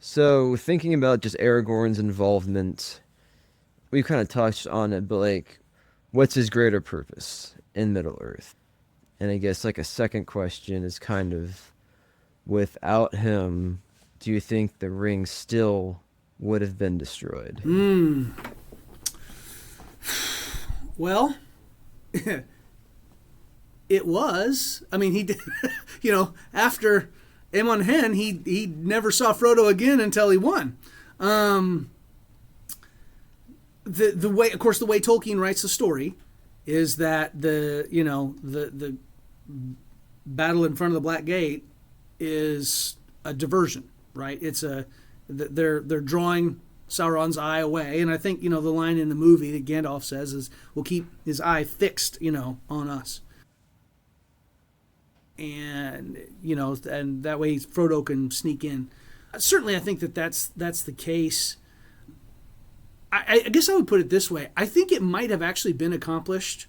So thinking about just Aragorn's involvement, we kind of touched on it, but like, what's his greater purpose in Middle Earth? And I guess like a second question is kind of, without him, do you think the ring still would have been destroyed? Mm. Well, it was. I mean, he did. After Aemon Hen, he never saw Frodo again until he won. Um, the way, of course, the way Tolkien writes the story is that the battle in front of the Black Gate is a diversion, right? They're drawing Sauron's eye away, and I think the line in the movie that Gandalf says is, "We'll keep his eye fixed, on us," and that way Frodo can sneak in. Certainly, I think that's the case. I guess I would put it this way: I think it might have actually been accomplished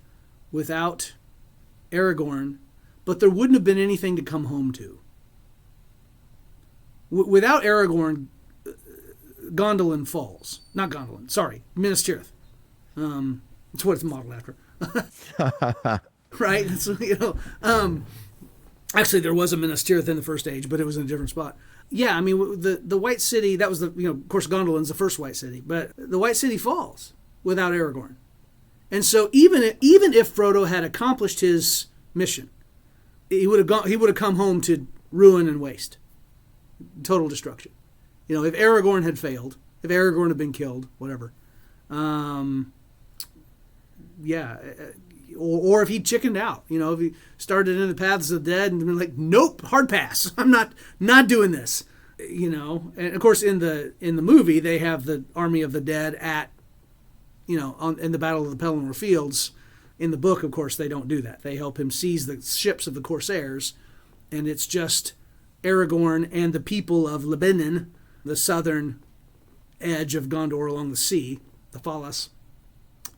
without Aragorn, but there wouldn't have been anything to come home to. Without Aragorn, Gondolin falls. Not Gondolin, sorry, Minas Tirith. It's what it's modeled after. Right? Actually, there was a Minas Tirith in the First Age, but it was in a different spot. Yeah, I mean, the White City, that was of course, Gondolin's the first White City, but the White City falls without Aragorn. And so even if Frodo had accomplished his mission, he would have come home to ruin and waste, total destruction. If Aragorn had failed, if Aragorn had been killed, whatever, yeah, or if he chickened out, if he started in the paths of the dead and been like, nope, hard pass, I'm not doing this, and of course in the movie they have the army of the dead at, in the Battle of the Pelennor Fields. In the book, of course, they don't do that. They help him seize the ships of the Corsairs, and it's just Aragorn and the people of Lebanon, the southern edge of Gondor along the sea, the Falas,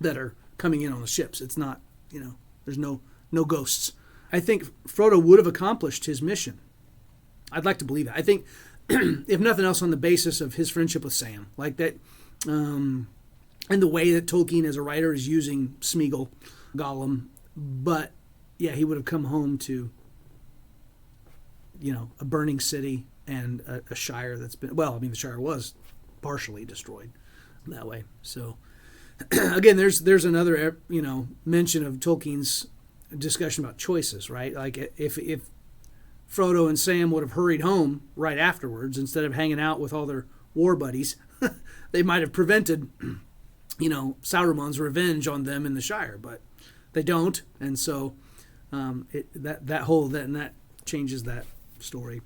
that are coming in on the ships. It's not, there's no ghosts. I think Frodo would have accomplished his mission. I'd like to believe it. I think, if nothing else, on the basis of his friendship with Sam, like that, and the way that Tolkien as a writer is using Smeagol, Gollum. But yeah, he would have come home to, a burning city and a shire that's been, well, I mean, the shire was partially destroyed that way. So again, there's another, mention of Tolkien's discussion about choices, right? Like if Frodo and Sam would have hurried home right afterwards instead of hanging out with all their war buddies, they might have prevented, Sauron's revenge on them in the Shire, but they don't, and so that changes that story.